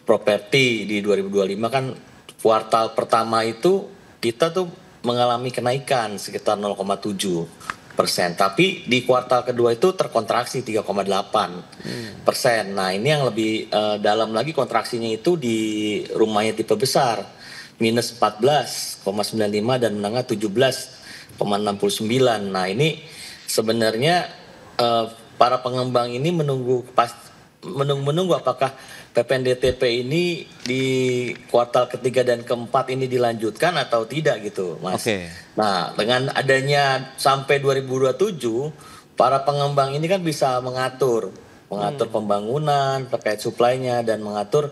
properti di 2025 kan kuartal pertama itu kita tuh mengalami kenaikan sekitar 0,7%. Tapi di kuartal kedua itu terkontraksi 3,8%. Nah ini yang lebih dalam lagi kontraksinya itu di rumahnya tipe besar. Minus 14,95 dan menengah 17,69. Nah ini sebenarnya para pengembang ini menunggu apakah PPNDTP ini di kuartal ketiga dan keempat ini dilanjutkan atau tidak gitu Mas. Oke. Nah dengan adanya sampai 2027 para pengembang ini kan bisa mengatur pembangunan terkait suplainya dan mengatur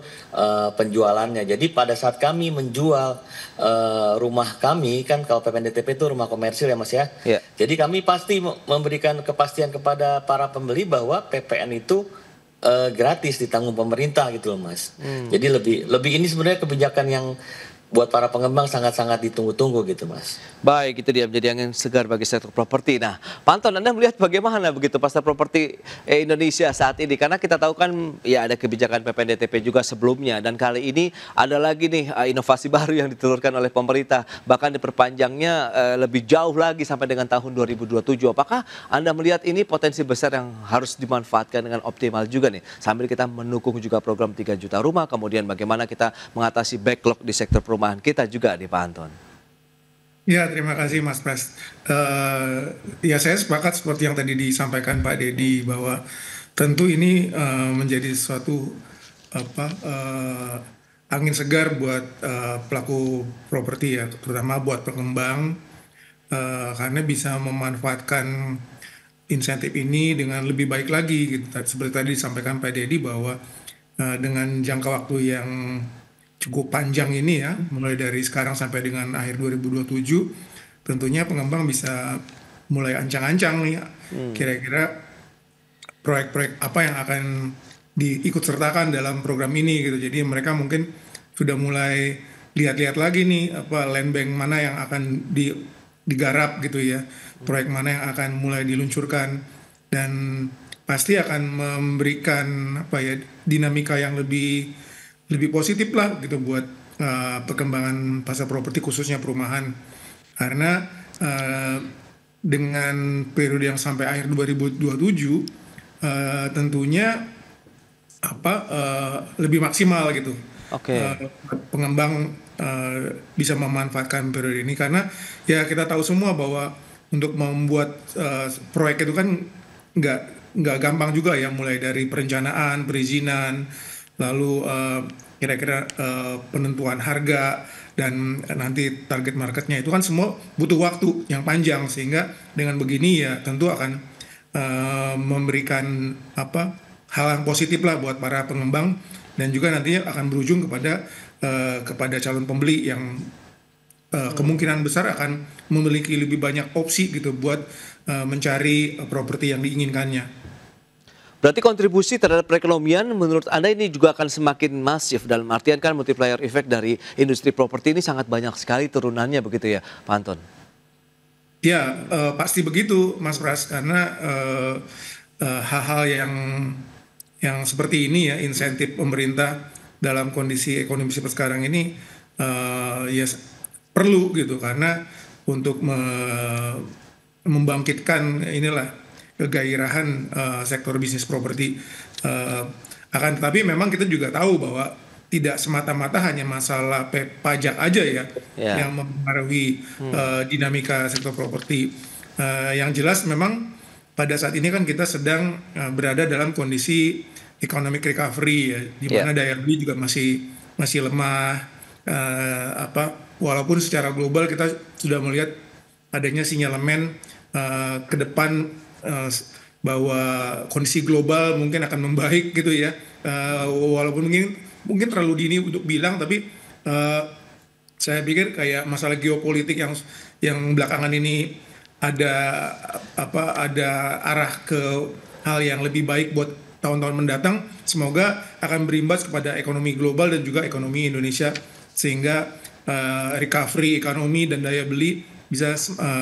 penjualannya. Jadi pada saat kami menjual rumah kami kan kalau PPNDTP itu rumah komersil ya Mas ya. Yeah. Jadi kami pasti memberikan kepastian kepada para pembeli bahwa PPN itu gratis ditanggung pemerintah gitu loh Mas. Jadi lebih ini sebenarnya kebijakan yang buat para pengembang sangat-sangat ditunggu-tunggu gitu Mas. Baik, itu dia menjadi angin segar bagi sektor properti. Nah, Pak Anton, Anda melihat bagaimana begitu pasar properti Indonesia saat ini? Karena kita tahu kan ya ada kebijakan PPNDTP juga sebelumnya. Dan kali ini ada lagi nih inovasi baru yang ditelurkan oleh pemerintah. Bahkan diperpanjangnya lebih jauh lagi sampai dengan tahun 2027. Apakah Anda melihat ini potensi besar yang harus dimanfaatkan dengan optimal juga nih? Sambil kita mendukung juga program 3 juta rumah. Kemudian bagaimana kita mengatasi backlog di sektor perumahan kita juga nih Pak Anton. Ya, terima kasih Mas Pras. Ya saya sepakat seperti yang tadi disampaikan Pak Dedi bahwa tentu ini menjadi suatu angin segar buat pelaku properti ya, terutama buat pengembang karena bisa memanfaatkan insentif ini dengan lebih baik lagi gitu. Seperti tadi disampaikan Pak Dedi bahwa dengan jangka waktu yang cukup panjang ini ya, mulai dari sekarang sampai dengan akhir 2027, tentunya pengembang bisa mulai ancang-ancang nih, kira-kira proyek-proyek apa yang akan diikut sertakan dalam program ini gitu. Jadi mereka mungkin sudah mulai lihat-lihat lagi nih apa land bank mana yang akan digarap gitu ya, proyek mana yang akan mulai diluncurkan, dan pasti akan memberikan apa ya dinamika yang lebih positif lah gitu buat perkembangan pasar properti khususnya perumahan, karena dengan periode yang sampai akhir 2027 tentunya lebih maksimal gitu. Pengembang bisa memanfaatkan periode ini, karena ya kita tahu semua bahwa untuk membuat proyek itu kan nggak gampang juga ya, mulai dari perencanaan, perizinan, lalu kira-kira penentuan harga dan nanti target marketnya, itu kan semua butuh waktu yang panjang, sehingga dengan begini ya tentu akan memberikan hal yang positif lah buat para pengembang, dan juga nantinya akan berujung kepada calon pembeli yang kemungkinan besar akan memiliki lebih banyak opsi gitu buat mencari properti yang diinginkannya. Berarti kontribusi terhadap perekonomian menurut Anda ini juga akan semakin masif, dalam artian kan multiplier effect dari industri properti ini sangat banyak sekali turunannya begitu ya Pak Anton? Ya, pasti begitu Mas Pras, karena hal-hal yang seperti ini ya, insentif pemerintah dalam kondisi ekonomi seperti sekarang ini ya perlu gitu, karena untuk membangkitkan inilah kegairahan sektor bisnis properti. Akan tetapi memang kita juga tahu bahwa tidak semata-mata hanya masalah pajak aja ya yang mempengaruhi dinamika sektor properti. Yang jelas memang pada saat ini kan kita sedang berada dalam kondisi economic recovery ya, di mana daya beli juga masih lemah. Walaupun secara global kita sudah melihat adanya sinyalemen ke depan bahwa kondisi global mungkin akan membaik gitu ya. Walaupun mungkin terlalu dini untuk bilang, tapi saya pikir kayak masalah geopolitik yang belakangan ini ada arah ke hal yang lebih baik buat tahun-tahun mendatang, semoga akan berimbas kepada ekonomi global dan juga ekonomi Indonesia, sehingga recovery ekonomi dan daya beli bisa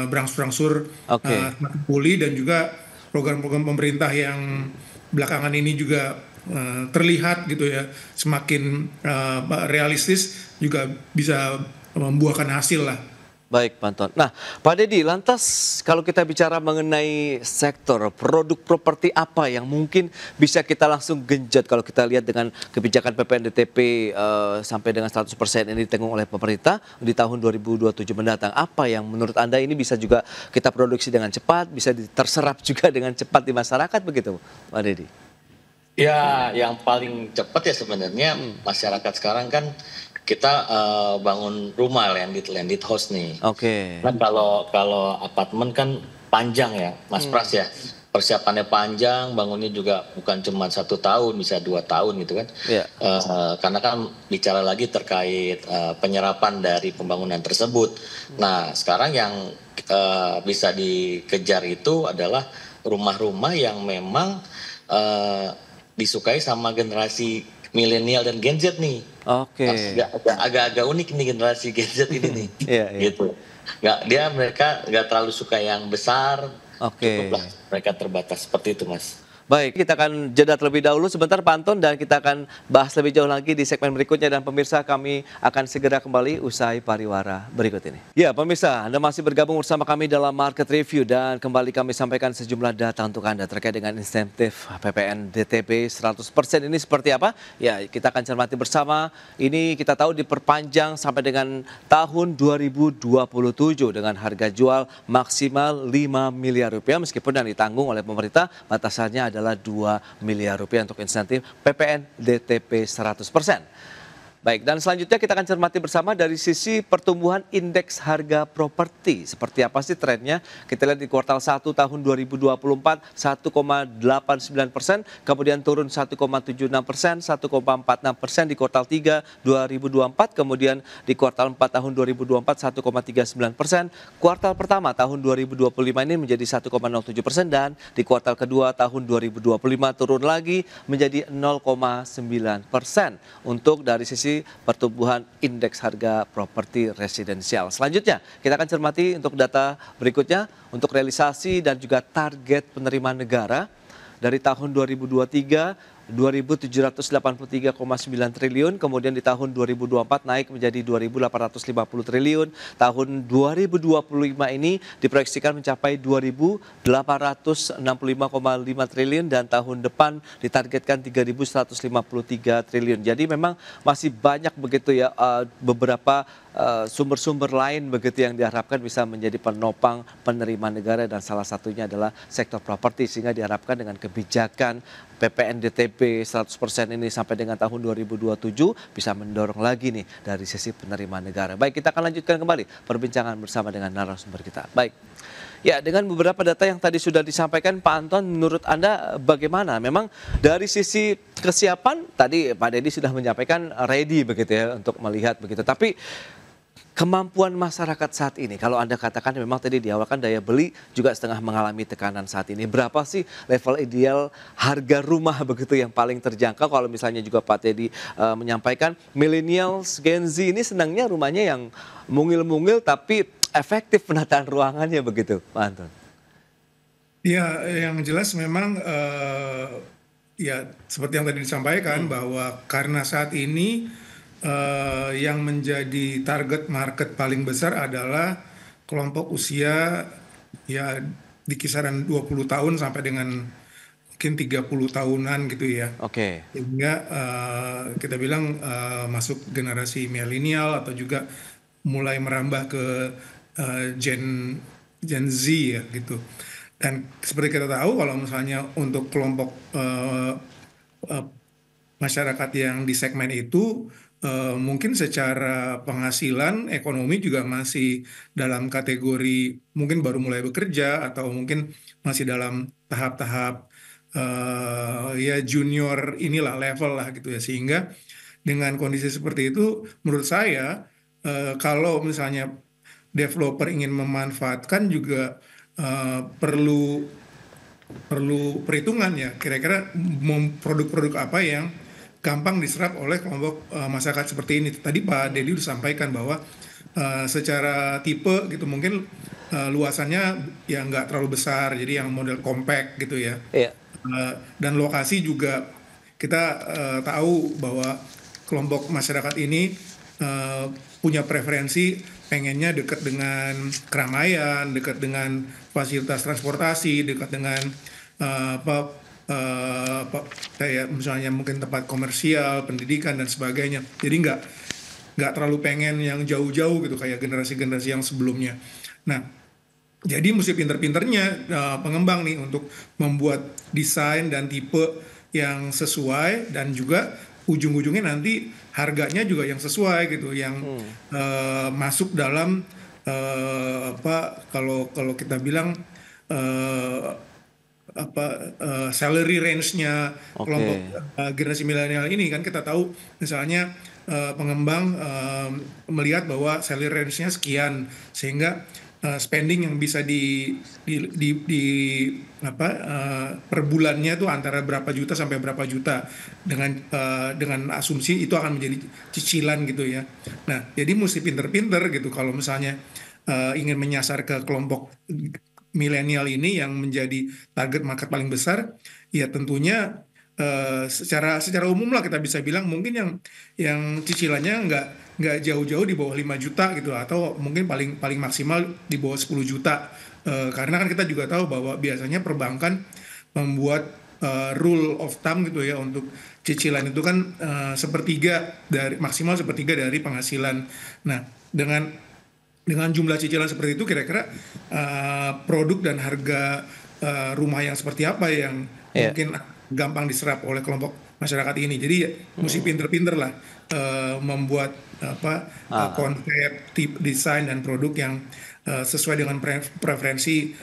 berangsur-angsur semakin pulih, dan juga program-program pemerintah yang belakangan ini juga terlihat gitu ya semakin realistis juga bisa membuahkan hasil lah. Baik Pak Anton. Nah Pak Deddy, lantas kalau kita bicara mengenai sektor produk properti apa yang mungkin bisa kita langsung genjot kalau kita lihat dengan kebijakan PPNDTP sampai dengan 100% ini ditanggung oleh pemerintah di tahun 2027 mendatang. Apa yang menurut Anda ini bisa juga kita produksi dengan cepat, bisa terserap juga dengan cepat di masyarakat begitu Pak Deddy? Ya, yang paling cepat ya sebenarnya masyarakat sekarang kan kita bangun rumah landed house nih. Kan kalau apartemen kan panjang ya, Mas Pras ya. Persiapannya panjang, bangunnya juga bukan cuma 1 tahun, bisa 2 tahun gitu kan. Karena kan bicara lagi terkait penyerapan dari pembangunan tersebut. Nah, sekarang yang bisa dikejar itu adalah rumah-rumah yang memang disukai sama generasi milenial dan Gen Z nih. Agak-agak unik nih generasi Gen Z ini nih. Gitu. Mereka nggak terlalu suka yang besar. Cukuplah mereka terbatas seperti itu, Mas. Baik, kita akan jeda terlebih dahulu sebentar Pak Anton, dan kita akan bahas lebih jauh lagi di segmen berikutnya, dan pemirsa kami akan segera kembali usai pariwara berikut ini. Ya pemirsa, Anda masih bergabung bersama kami dalam Market Review, dan kembali kami sampaikan sejumlah data untuk Anda terkait dengan insentif PPN DTP 100% ini seperti apa. Ya kita akan cermati bersama. Ini kita tahu diperpanjang sampai dengan tahun 2027 dengan harga jual maksimal 5 miliar rupiah, meskipun yang ditanggung oleh pemerintah batasannya adalah 2 miliar rupiah untuk insentif PPN DTP 100%. Baik, dan selanjutnya kita akan cermati bersama dari sisi pertumbuhan indeks harga properti. Seperti apa sih trennya? Kita lihat di kuartal 1 tahun 2024 1,89%, kemudian turun 1,76%, 1,46% di kuartal 3 2024, kemudian di kuartal 4 tahun 2024 1,39%, kuartal pertama tahun 2025 ini menjadi 1,07% dan di kuartal kedua tahun 2025 turun lagi menjadi 0,9%. Untuk dari sisi pertumbuhan indeks harga properti residensial. Selanjutnya, kita akan cermati untuk data berikutnya untuk realisasi dan juga target penerimaan negara dari tahun 2023 2.783,9 triliun, kemudian di tahun 2024 naik menjadi 2.850 triliun, tahun 2025 ini diproyeksikan mencapai 2.865,5 triliun dan tahun depan ditargetkan 3.153 triliun. Jadi memang masih banyak begitu ya beberapa sumber-sumber lain begitu yang diharapkan bisa menjadi penopang penerimaan negara dan salah satunya adalah sektor properti, sehingga diharapkan dengan kebijakan PPNDTP 100% ini sampai dengan tahun 2027 bisa mendorong lagi nih dari sisi penerimaan negara. Baik, kita akan lanjutkan kembali perbincangan bersama dengan narasumber kita. Baik. Ya, dengan beberapa data yang tadi sudah disampaikan Pak Anton, menurut Anda bagaimana? Memang dari sisi kesiapan tadi Pak Dedi sudah menyampaikan ready begitu ya untuk melihat begitu. Tapi kemampuan masyarakat saat ini, kalau Anda katakan memang tadi di awal kan daya beli juga setengah mengalami tekanan saat ini. Berapa sih level ideal harga rumah begitu yang paling terjangkau? Kalau misalnya juga Pak Teddy menyampaikan millennials, Gen Z ini senangnya rumahnya yang mungil-mungil tapi efektif penataan ruangannya begitu, Pak Anton. Ya, yang jelas memang ya seperti yang tadi disampaikan bahwa karena saat ini yang menjadi target market paling besar adalah kelompok usia ya di kisaran 20 tahun sampai dengan mungkin 30 tahunan gitu ya. Oke. Sehingga kita bilang masuk generasi milenial atau juga mulai merambah ke Gen Z ya gitu. Dan seperti kita tahu kalau misalnya untuk kelompok masyarakat yang di segmen itu mungkin secara penghasilan ekonomi juga masih dalam kategori mungkin baru mulai bekerja atau mungkin masih dalam tahap-tahap ya junior inilah level lah gitu ya, sehingga dengan kondisi seperti itu menurut saya kalau misalnya developer ingin memanfaatkan juga perlu perhitungan ya, kira-kira produk-produk apa yang gampang diserap oleh kelompok masyarakat seperti ini. Tadi Pak Dedi sudah sampaikan bahwa secara tipe gitu mungkin luasannya ya nggak terlalu besar, jadi yang model compact gitu ya. Iya. Dan lokasi juga kita tahu bahwa kelompok masyarakat ini punya preferensi pengennya dekat dengan keramaian, dekat dengan fasilitas transportasi, dekat dengan kayak misalnya mungkin tempat komersial, pendidikan dan sebagainya. Jadi nggak terlalu pengen yang jauh-jauh gitu kayak generasi-generasi yang sebelumnya. Nah, jadi mesti pinter-pinternya pengembang nih untuk membuat desain dan tipe yang sesuai dan juga ujung-ujungnya nanti harganya juga yang sesuai gitu, yang masuk dalam kalau kita bilang salary range-nya kelompok generasi milenial ini kan kita tahu misalnya pengembang melihat bahwa salary range-nya sekian sehingga spending yang bisa per bulannya tuh antara berapa juta sampai berapa juta dengan asumsi itu akan menjadi cicilan gitu ya. Nah, jadi mesti pinter-pinter gitu kalau misalnya ingin menyasar ke kelompok milenial ini yang menjadi target market paling besar, ya tentunya secara umum lah kita bisa bilang mungkin yang cicilannya nggak jauh-jauh di bawah 5 juta gitu, atau mungkin paling maksimal di bawah 10 juta. Karena kan kita juga tahu bahwa biasanya perbankan membuat rule of thumb gitu ya untuk cicilan itu kan maksimal sepertiga dari penghasilan. Nah, dengan jumlah cicilan seperti itu kira-kira produk dan harga rumah yang seperti apa yang mungkin gampang diserap oleh kelompok masyarakat ini. Jadi ya, mesti pinter-pinter lah membuat konsep, desain dan produk yang sesuai dengan preferensi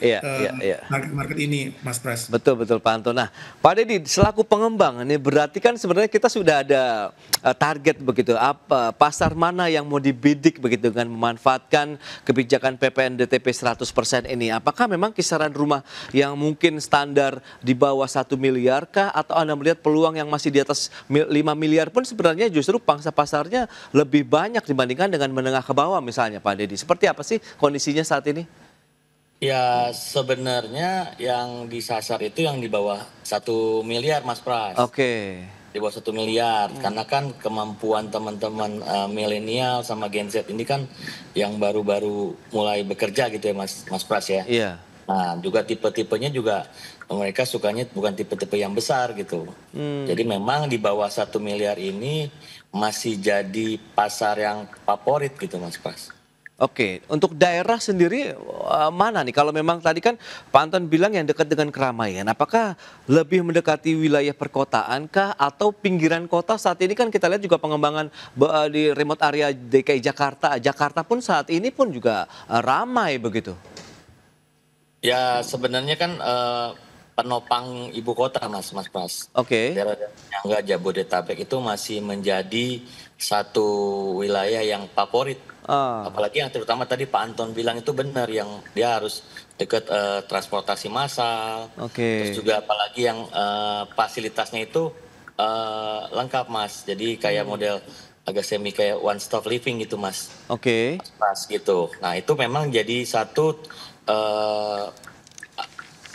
market ini, Mas Pras. Betul Pak Anton. Nah, Pak Deddy selaku pengembang ini berarti kan sebenarnya kita sudah ada target begitu, apa pasar mana yang mau dibidik begitu dengan memanfaatkan kebijakan PPN DTP 100% ini. Apakah memang kisaran rumah yang mungkin standar di bawah 1 miliar kah, atau Anda melihat peluang yang masih di atas 5 miliar pun sebenarnya justru pangsa pasarnya lebih banyak dibandingkan dengan menengah ke bawah misalnya, Pak Deddy. Seperti apa sih kondisinya saat ini? Ya sebenarnya yang disasar itu yang di bawah 1 miliar, Mas Pras. Oke. Di bawah 1 miliar, karena kan kemampuan teman-teman milenial sama Gen Z ini kan yang baru-baru mulai bekerja gitu ya, Mas Pras ya. Iya. Nah, juga tipe-tipenya juga mereka sukanya bukan tipe-tipe yang besar gitu. Jadi memang di bawah 1 miliar ini masih jadi pasar yang favorit gitu, Mas Pras. Oke, untuk daerah sendiri mana nih? Kalau memang tadi kan Pak Anton bilang yang dekat dengan keramaian, apakah lebih mendekati wilayah perkotaan kah atau pinggiran kota? Saat ini kan kita lihat juga pengembangan di remote area DKI Jakarta. Jakarta pun saat ini pun juga ramai begitu. Ya sebenarnya kan penopang ibu kota, Mas Pras. Oke. Daerah yang Jabodetabek itu masih menjadi satu wilayah yang favorit. Apalagi yang terutama tadi Pak Anton bilang itu benar, yang dia harus dekat transportasi massal. Terus juga apalagi yang fasilitasnya itu lengkap, Mas. Jadi kayak model agak semi kayak one stop living gitu, Mas. Oke. Pas gitu. Nah itu memang jadi satu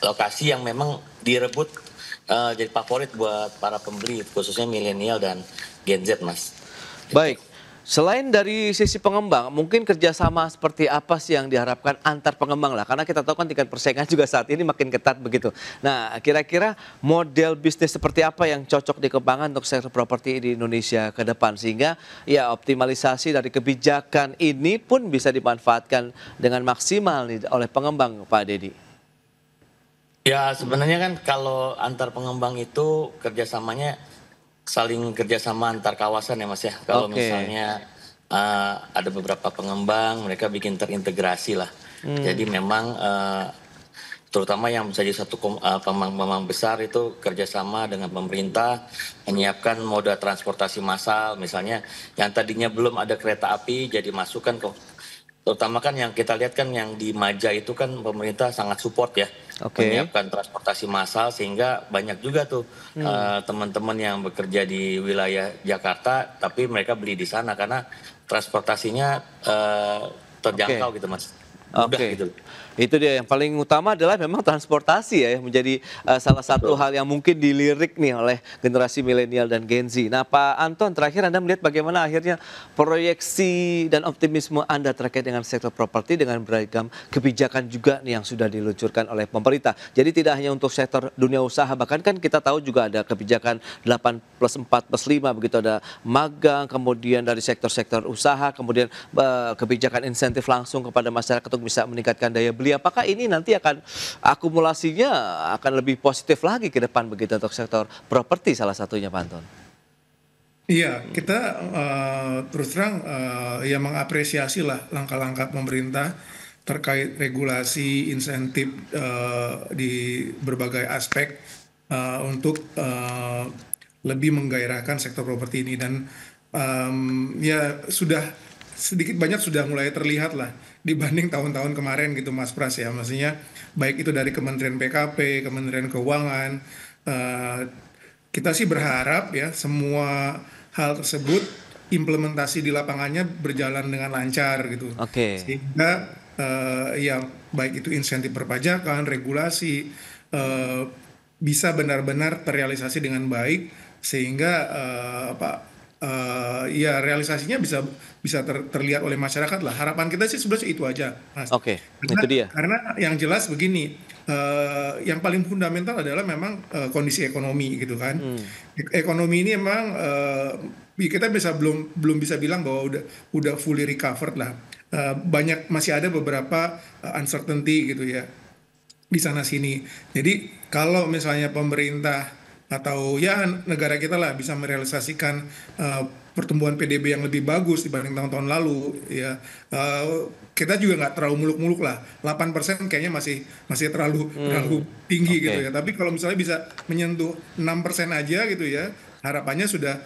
lokasi yang memang direbut jadi favorit buat para pembeli, khususnya milenial dan Gen Z, Mas. Baik. Selain dari sisi pengembang, mungkin kerjasama seperti apa sih yang diharapkan antar pengembang lah? Karena kita tahu kan tingkat persaingan juga saat ini makin ketat begitu. Nah, kira-kira model bisnis seperti apa yang cocok dikembangkan untuk sektor properti di Indonesia ke depan? Sehingga ya optimalisasi dari kebijakan ini pun bisa dimanfaatkan dengan maksimal nih oleh pengembang, Pak Deddy. Ya sebenarnya kan kalau antar pengembang itu kerjasamanya saling kerjasama antar kawasan ya, Mas ya. Kalau misalnya ada beberapa pengembang, mereka bikin terintegrasi lah. Jadi memang terutama yang menjadi satu pengembang besar itu kerjasama dengan pemerintah, menyiapkan moda transportasi massal, misalnya yang tadinya belum ada kereta api jadi masukkan ke, terutama kan yang kita lihat kan yang di Maja itu kan pemerintah sangat support ya, menyiapkan transportasi massal, sehingga banyak juga tuh teman-teman yang bekerja di wilayah Jakarta tapi mereka beli di sana karena transportasinya terjangkau gitu, Mas. Mudah gitu. Itu dia, yang paling utama adalah memang transportasi ya, yang menjadi salah satu hal yang mungkin dilirik nih oleh generasi milenial dan Gen Z. Nah, Pak Anton, terakhir Anda melihat bagaimana akhirnya proyeksi dan optimisme Anda terkait dengan sektor properti dengan beragam kebijakan juga nih yang sudah diluncurkan oleh pemerintah. Jadi tidak hanya untuk sektor dunia usaha, bahkan kan kita tahu juga ada kebijakan 8+4+5 begitu, ada magang, kemudian dari sektor-sektor usaha, kemudian kebijakan insentif langsung kepada masyarakat untuk bisa meningkatkan daya beli. Apakah ini nanti akan akumulasinya akan lebih positif lagi ke depan begitu untuk sektor properti salah satunya, Pak Anton? Iya, kita terus terang ya mengapresiasi lah langkah-langkah pemerintah terkait regulasi, insentif di berbagai aspek untuk lebih menggairahkan sektor properti ini, dan ya sudah sedikit banyak sudah mulai terlihat lah dibanding tahun-tahun kemarin gitu, Mas Pras ya. Maksudnya baik itu dari Kementerian PKP, Kementerian Keuangan, kita sih berharap ya semua hal tersebut implementasi di lapangannya berjalan dengan lancar gitu. Sehingga ya baik itu insentif perpajakan, regulasi bisa benar-benar terrealisasi dengan baik, sehingga ya realisasinya bisa terlihat oleh masyarakat lah. Harapan kita sih sebenarnya itu aja, Mas. Itu dia. Karena yang jelas begini, yang paling fundamental adalah memang kondisi ekonomi gitu kan. Ekonomi ini memang kita belum bisa bilang bahwa udah fully recovered lah. Masih ada beberapa uncertainty gitu ya di sana sini. Jadi kalau misalnya pemerintah atau ya negara kita lah bisa merealisasikan pertumbuhan PDB yang lebih bagus dibanding tahun-tahun lalu ya. Kita juga nggak terlalu muluk-muluk lah, 8% kayaknya masih terlalu tinggi gitu ya. Tapi kalau misalnya bisa menyentuh 6% aja gitu ya, harapannya sudah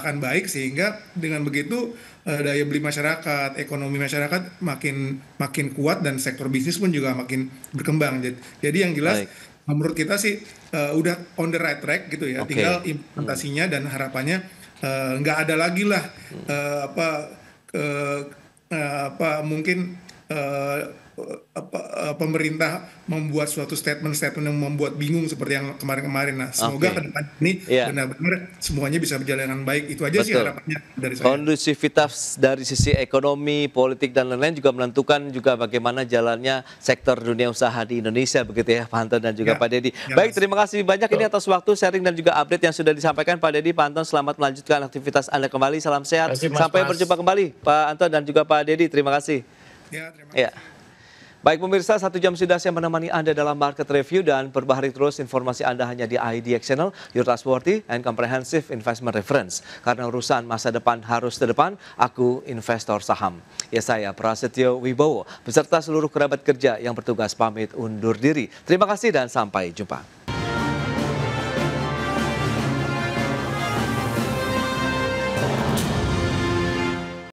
akan baik, sehingga dengan begitu daya beli masyarakat, ekonomi masyarakat makin kuat, dan sektor bisnis pun juga makin berkembang. Jadi yang jelas menurut kita sih udah on the right track gitu ya. Tinggal implementasinya, dan harapannya nggak ada lagi lah mungkin pemerintah membuat suatu statement yang membuat bingung seperti yang kemarin-kemarin. Nah, semoga ke depan ini benar-benar semuanya bisa berjalan dengan baik. Itu aja sih harapannya dari saya. Kondusivitas dari sisi ekonomi, politik, dan lain-lain juga menentukan juga bagaimana jalannya sektor dunia usaha di Indonesia, begitu ya Pak Anton dan juga Pak Dedi. Baik, terima kasih banyak ini atas waktu, sharing, dan juga update yang sudah disampaikan Pak Dedi, Pak Anton. Selamat melanjutkan aktivitas Anda kembali. Salam sehat. Sampai berjumpa kembali Pak Anton dan juga Pak Dedi. Terima kasih. Ya, terima kasih. Baik pemirsa, 1 jam sudah saya menemani Anda dalam Market Review, dan perbaharui terus informasi Anda hanya di IDX Channel, your trustworthy and comprehensive investment reference. Karena urusan masa depan harus terdepan, aku investor saham. Ya, saya Prasetyo Wibowo, beserta seluruh kerabat kerja yang bertugas pamit undur diri. Terima kasih dan sampai jumpa.